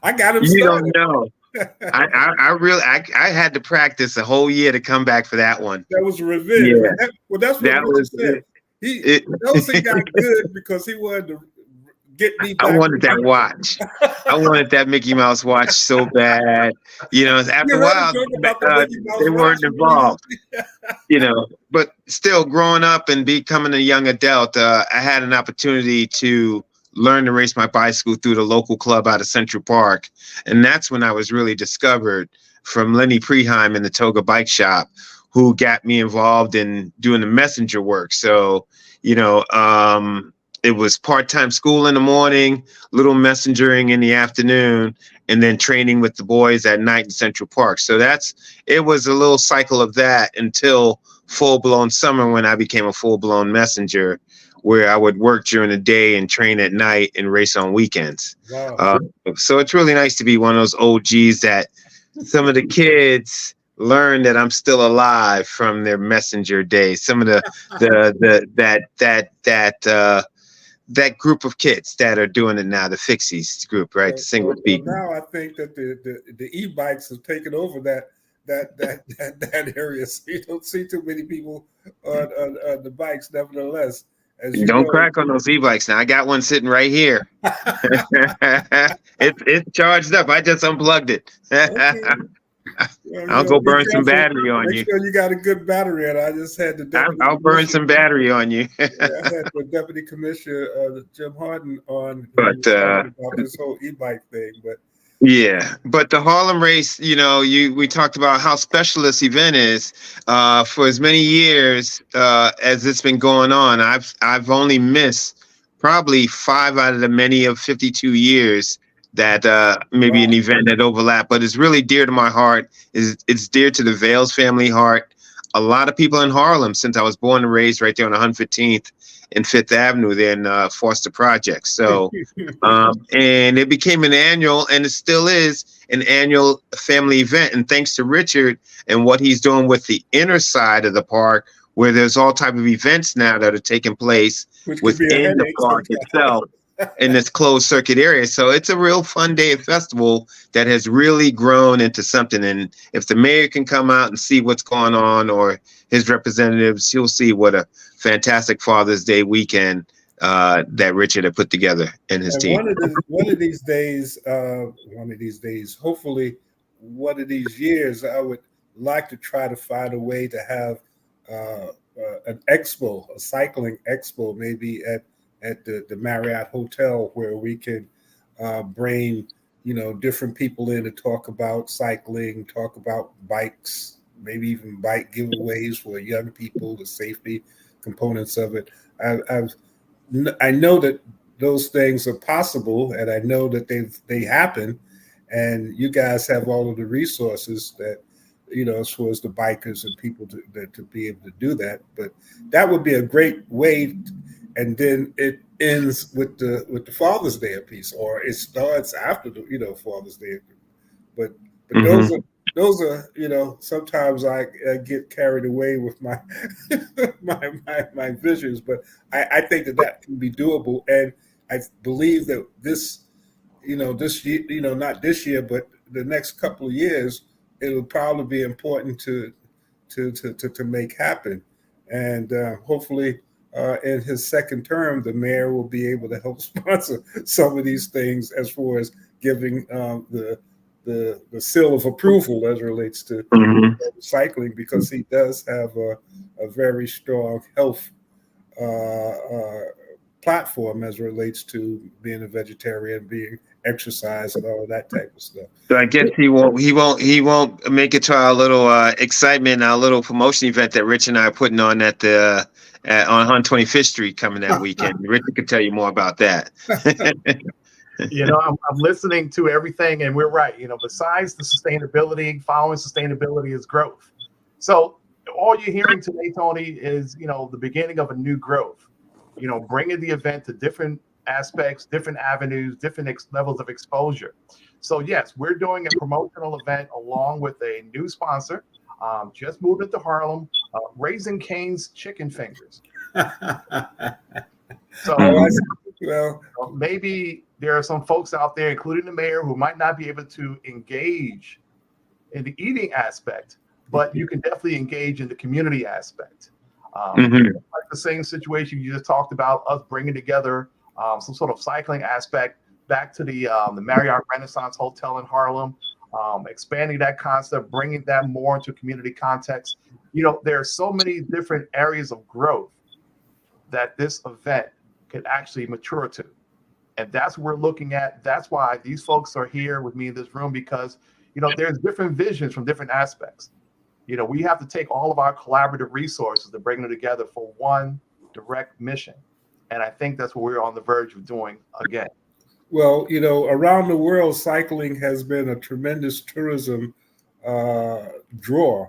I got him. You don't know. I had to practice a whole year to come back for that one. That was revenge. Yeah. That's what Richard said. Nelson got good because he wanted to get me back. I wanted that watch. I wanted that Mickey Mouse watch so bad. You know, after a while, they weren't involved. You know, but still growing up and becoming a young adult, I had an opportunity to learn to race my bicycle through the local club out of Central Park. And that's when I was really discovered from Lenny Preheim in the Toga Bike Shop, who got me involved in doing the messenger work. So, you know, it was part-time school in the morning, little messengering in the afternoon, and then training with the boys at night in Central Park. So it was a little cycle of that until full-blown summer when I became a full-blown messenger, where I would work during the day and train at night and race on weekends. Wow. So it's really nice to be one of those OGs that some of the kids learn that I'm still alive from their messenger days. Some of that group of kids that are doing it now, the Fixies group, right? The single speed. Now I think that the e-bikes have taken over that area. So you don't see too many people on the bikes, nevertheless. Don't crack on those e-bikes now. I got one sitting right here. It's charged up. I just unplugged it. Okay. I'll go burn some battery on you. Make sure you got a good battery, and I just had the. I'll burn some battery on you. I had the Deputy Commissioner Jim Harden on, but about this whole e-bike thing. But yeah, but the Harlem race, you know, we talked about how special this event is. For as many years as it's been going on, I've only missed probably 5 out of the many of 52 years that maybe an event that overlap, but it's really dear to my heart. It's dear to the Vails family heart. A lot of people in Harlem, since I was born and raised right there on 115th and 5th Avenue there in Foster Project. So, and it became an annual, and it still is an annual family event. And thanks to Richard and what he's doing with the inner side of the park, where there's all type of events now that are taking place within the park itself. In this closed circuit area. So it's a real fun day of festival that has really grown into something. And if the mayor can come out and see what's going on, or his representatives, he'll see what a fantastic Father's Day weekend that Richard had put together and his team. One of these days, hopefully one of these years, I would like to try to find a way to have an expo, a cycling expo, maybe at the Marriott Hotel, where we can bring, you know, different people in to talk about cycling, talk about bikes, maybe even bike giveaways for young people, the safety components of it. I know that those things are possible, and I know that they happen, and you guys have all of the resources that, you know, as far as the bikers and people to be able to do that. But that would be a great way. And then it ends with the Father's Day piece, or it starts after the, you know, Father's Day. But those are, you know, sometimes I get carried away with my my visions, but I think that can be doable, and I believe that this year, you know, not this year, but the next couple of years, it'll probably be important to make happen. And hopefully, in his second term, the mayor will be able to help sponsor some of these things as far as giving the seal of approval as relates to cycling, because he does have a very strong health platform as relates to being a vegetarian, being exercise, and all of that type of stuff. So I guess he won't make it to our little excitement, our little promotion event that Rich and I are putting on on 125th Street coming that weekend. Rich can tell you more about that. I'm listening to everything, and we're right. Besides the sustainability, following sustainability is growth. So all you're hearing today, Tony, is the beginning of a new growth. Bringing the event to different aspects, different avenues, different levels of exposure. So yes, we're doing a promotional event along with a new sponsor. Just moved into Harlem, Raising Cane's Chicken Fingers. So well, maybe there are some folks out there, including the mayor, who might not be able to engage in the eating aspect, but you can definitely engage in the community aspect. Like the same situation you just talked about, us bringing together some sort of cycling aspect back to the Marriott Renaissance Hotel in Harlem, expanding that concept, bringing that more into community context. There are so many different areas of growth that this event could actually mature to. And that's what we're looking at. That's why these folks are here with me in this room, because, there's different visions from different aspects. We have to take all of our collaborative resources to bring them together for one direct mission. And I think that's what we're on the verge of doing again. Well, around the world, cycling has been a tremendous tourism draw.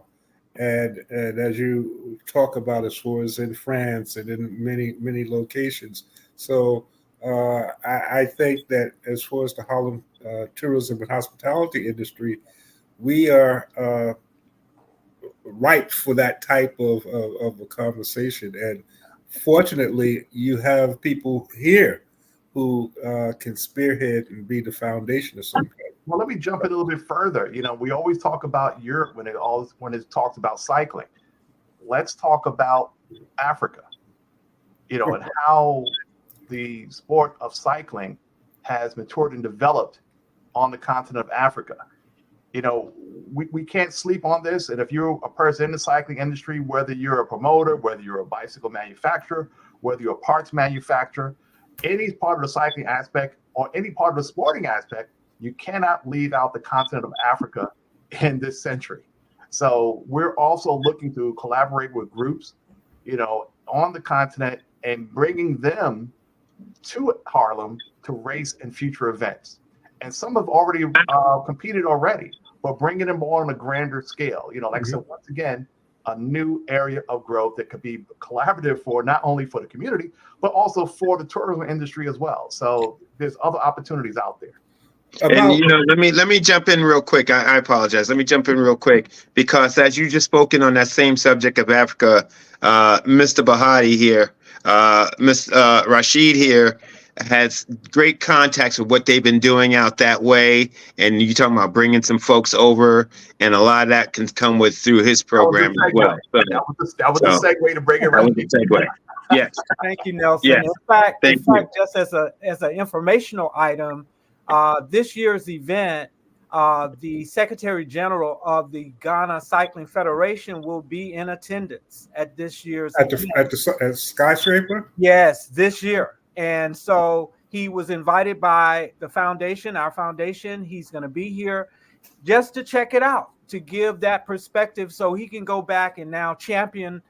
And as you talk about, as far as in France and in many, many locations. So I think that as far as the Harlem tourism and hospitality industry, we are ripe for that type of a conversation. And fortunately, you have people here who can spearhead and be the foundation of something. Well, let me jump in a little bit further. We always talk about Europe when it talks about cycling. Let's talk about Africa, and how the sport of cycling has matured and developed on the continent of Africa. We can't sleep on this. And if you're a person in the cycling industry, whether you're a promoter, whether you're a bicycle manufacturer, whether you're a parts manufacturer, any part of the cycling aspect or any part of the sporting aspect, you cannot leave out the continent of Africa in this century. So we're also looking to collaborate with groups, on the continent and bringing them to Harlem to race in future events. And some have already competed already, but bringing them on a grander scale. Like I said, once again, a new area of growth that could be collaborative for not only for the community, but also for the tourism industry as well. So there's other opportunities out there. And let me jump in real quick. I apologize. Let me jump in real quick, because as you just spoken on that same subject of Africa, Mr. Bahati here, Mr. Rashid here, has great contacts with what they've been doing out that way. And you talking about bringing some folks over, and a lot of that can come through his program as well. So, that was the segue to bring it right. Segue. Yes. Thank you, Nelson. Yes. In fact, just as an informational item, this year's event, the Secretary General of the Ghana Cycling Federation will be in attendance at this year's event. At Skyscraper? Yes, this year. And so he was invited by the foundation, our foundation. He's going to be here just to check it out, to give that perspective, so he can go back and now champion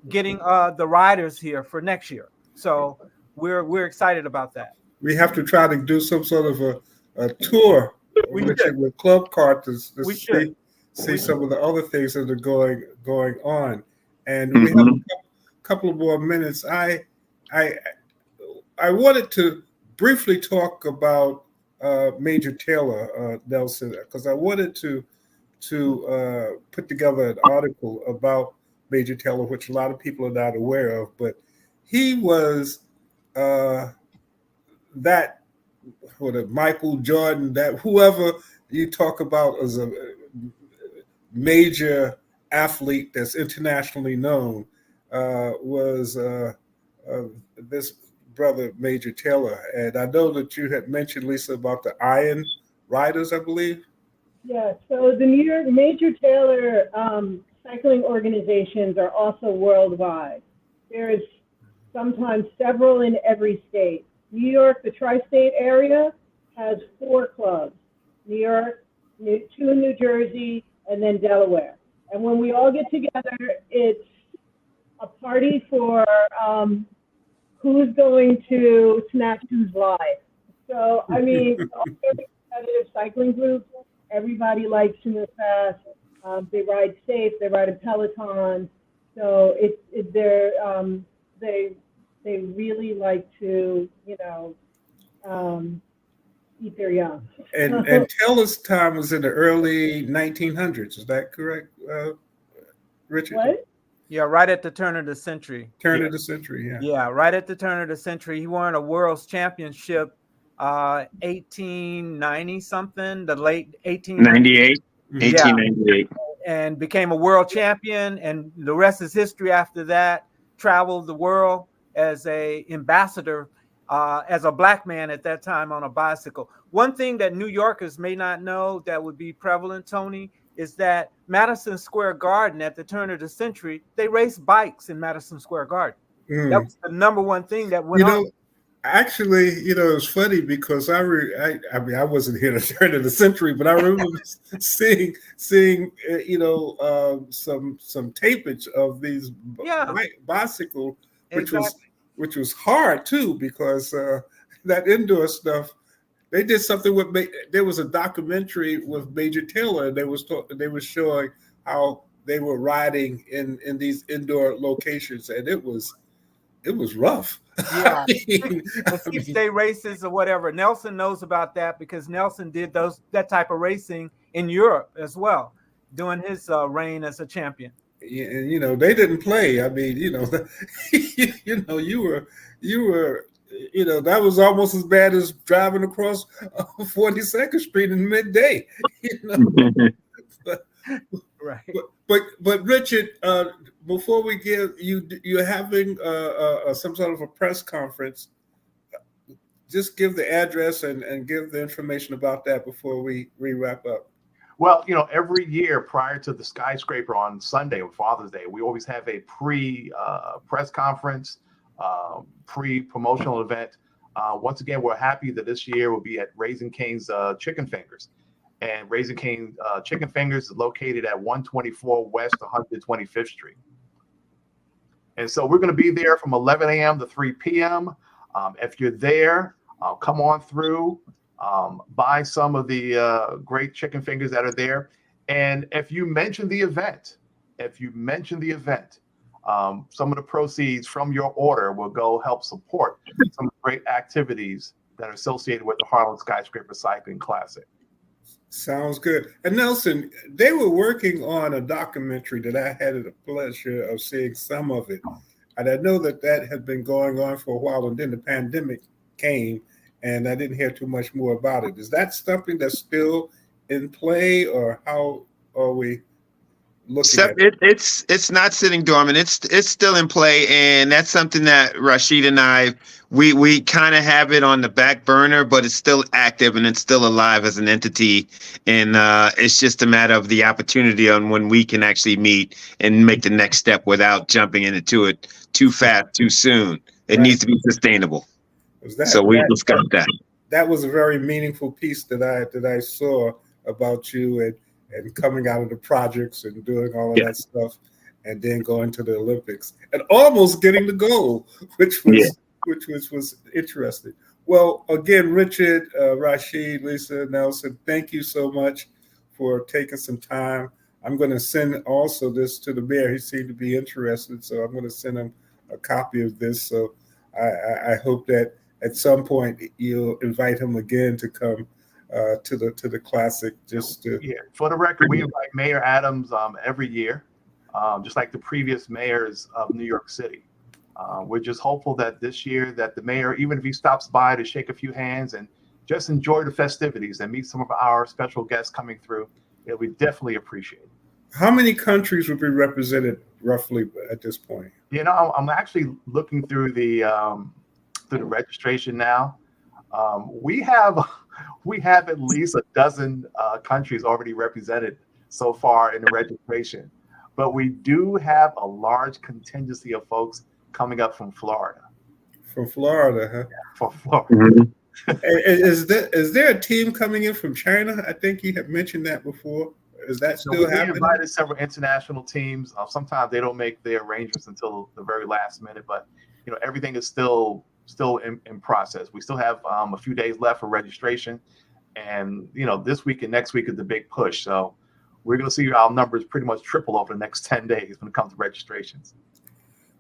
getting the riders here for next year. So we're excited about that. We have to try to do some sort of a tour with Club Cart to see some of the other things that are going on. And we have a couple of more minutes. I wanted to briefly talk about Major Taylor, Nelson, because I wanted to put together an article about Major Taylor, which a lot of people are not aware of. But he was Michael Jordan, that whoever you talk about as major athlete that's internationally known was this brother, Major Taylor. And I know that you had mentioned, Lisa, about the Iron Riders, I believe. Yeah, so the New York Major Taylor cycling organizations are also worldwide. There's sometimes several in every state. New York, the tri-state area, has 4 clubs. New York, 2 in New Jersey, and then Delaware. And when we all get together, it's a party for who's going to snatch whose life. So, I mean, all the competitive cycling groups, everybody likes to move fast. They ride safe. They ride in Peloton. So they really like to, eat their young. And Taylor's time was in the early 1900s. Is that correct, Richard? What? Yeah, right at the turn of the century. Turn of the century, yeah. Yeah, right at the turn of the century. He won a world's championship 1890 something, the late 98. 1898. And became a world champion, and the rest is history after that. Traveled the world as a ambassador, as a black man at that time on a bicycle. One thing that New Yorkers may not know that would be prevalent, Tony, is that Madison Square Garden at the turn of the century, they raced bikes in Madison Square Garden. That was the number one thing that went on. Actually, it's funny because I mean, I wasn't here at the turn of the century, but I remember seeing some tapage of these bicycle, which was hard too, because that indoor stuff. They did something with. There was a documentary with Major Taylor. They was showing how they were riding in these indoor locations, and it was rough. Yeah, the 6-day races or whatever. Nelson knows about that because Nelson did that type of racing in Europe as well during his reign as a champion. Yeah, and they didn't play. I mean, you were. That was almost as bad as driving across 42nd Street in midday. Right. But Richard, before we give you're having some sort of a press conference. Just give the address and give the information about that before we wrap up. Well, every year prior to the Skyscraper on Sunday or Father's Day, we always have a press conference. Pre-promotional event. Once again, we're happy that this year will be at Raising Cane's Chicken Fingers. And Raising Cane Chicken Fingers is located at 124 West 125th Street. And so we're going to be there from 11 a.m. to 3 p.m. If you're there, come on through, buy some of the great chicken fingers that are there. And if you mention the event, some of the proceeds from your order will go help support some great activities that are associated with the Harlem Skyscraper Cycling Classic. Sounds good. And Nelson, they were working on a documentary that I had the pleasure of seeing some of it. And I know that had been going on for a while, and then the pandemic came, and I didn't hear too much more about it. Is that something that's still in play, or how are we looking at it? It's not sitting dormant. It's still in play, and that's something that Rashid and I we kind of have it on the back burner, but it's still active and it's still alive as an entity. And it's just a matter of the opportunity on when we can actually meet and make the next step without jumping into it too fast, too soon. It needs to be sustainable. So we discussed that. That was a very meaningful piece that I saw about you and coming out of the projects and doing all of that stuff, and then going to the Olympics and almost getting the gold, which was interesting. Well, again, Richard, Rashid, Lisa, Nelson, thank you so much for taking some time. I'm going to send also this to the mayor. He seemed to be interested, so I'm going to send him a copy of this. So I hope that at some point you'll invite him again to come to the classic. For the record, we invite Mayor Adams every year, just like the previous mayors of New York City. We're just hopeful that this year that the mayor, even if he stops by to shake a few hands and just enjoy the festivities and meet some of our special guests coming through, we definitely appreciate it. How many countries would be represented roughly at this point? You know, I'm actually looking through the registration now. We have at least a dozen countries already represented so far in the registration, but we do have a large contingency of folks coming up from Florida. From Florida, huh? From Florida. Mhm. Is there a team coming in from China? I think you had mentioned that before. Is that So still we happening? invited several international teams. Sometimes they don't make their arrangements until the very last minute, but you know everything is still in process. We still have a few days left for registration, and you know this week and next week is the big push. So we're going to see our numbers pretty much triple over the next 10 days when it comes to registrations.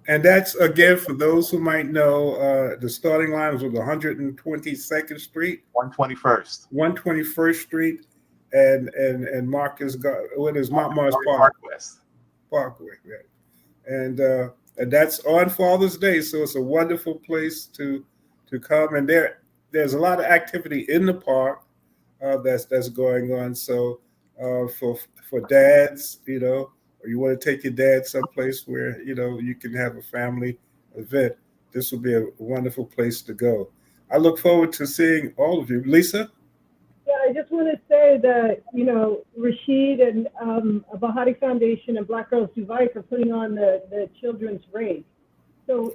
And that's, again, for those who might know, the starting line was 122nd Street, 121st, 121st Street, and Marcus, what is Montmartre Park? Parkway, right. And that's on Father's Day, so it's a wonderful place to come. And there's a lot of activity in the park that's going on. So for dads, you know, or you want to take your dad someplace where, you know, you can have a family event, this will be a wonderful place to go. I look forward to seeing all of you. Lisa? Yeah, I just want to say that, you know, Rashid and Bahati Foundation and Black Girls Do Bike are putting on the children's race. So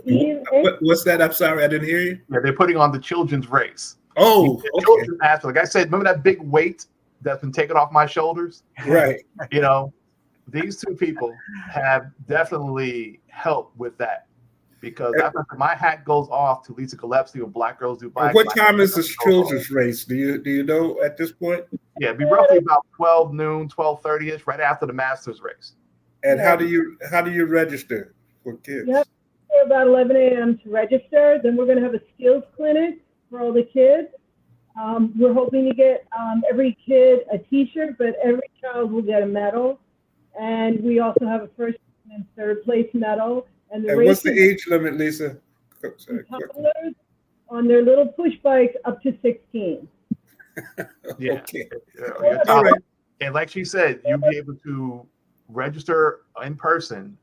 What's that? I'm sorry, I didn't hear you. Yeah, they're putting on the children's race. Oh, the children's aspect. Like I said, remember that big weight that's been taken off my shoulders? Right. You know, these two people have definitely helped with that. Because after my hat goes off to Lisa Gillespie of Black Girls Do Bike. What time is the children's race? Do you know at this point? Yeah, it'd be roughly about 12 noon, 12:30ish, right after the Masters race. And how do you register for kids? Yep, about 11 a.m. to register. Then we're going to have a skills clinic for all the kids. We're hoping to get every kid a T-shirt, but every child will get a medal. And we also have a first and third place medal. And what's the age limit, Lisa? Toddlers on their little push bikes up to 16. Yeah. Okay. All right. And like she said, you'll be able to register in person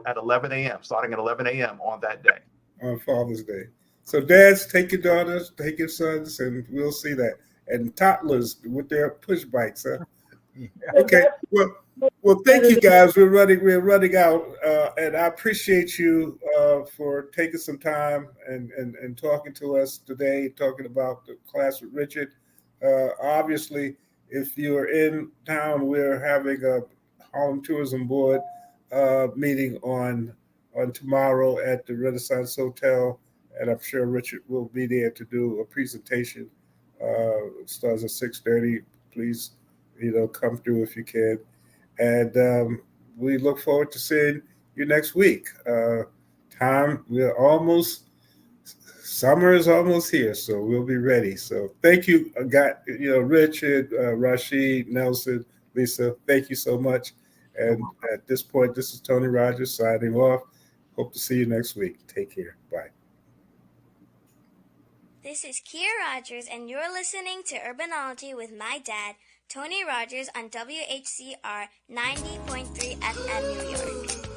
at 11 a.m., starting at 11 a.m. on that day. On Father's Day. So dads, take your daughters, take your sons, and we'll see that. And toddlers with their push bikes, huh? Yeah. Okay. Well, thank you guys. We're running out, and I appreciate you for taking some time and talking to us today, talking about the class with Richard. Obviously, if you're in town, we're having a Harlem Tourism Board meeting on tomorrow at the Renaissance Hotel, and I'm sure Richard will be there to do a presentation. It starts at 6:30. Please, come through if you can. And we look forward to seeing you next week. Summer is almost here, so we'll be ready. So thank you, Richard, Rashid, Nelson, Lisa, thank you so much. And at this point, this is Tony Rogers signing off. Hope to see you next week. Take care. Bye. This is Kia Rogers, and you're listening to Urbanology with my dad, Tony Rogers, on WHCR 90.3 FM New York.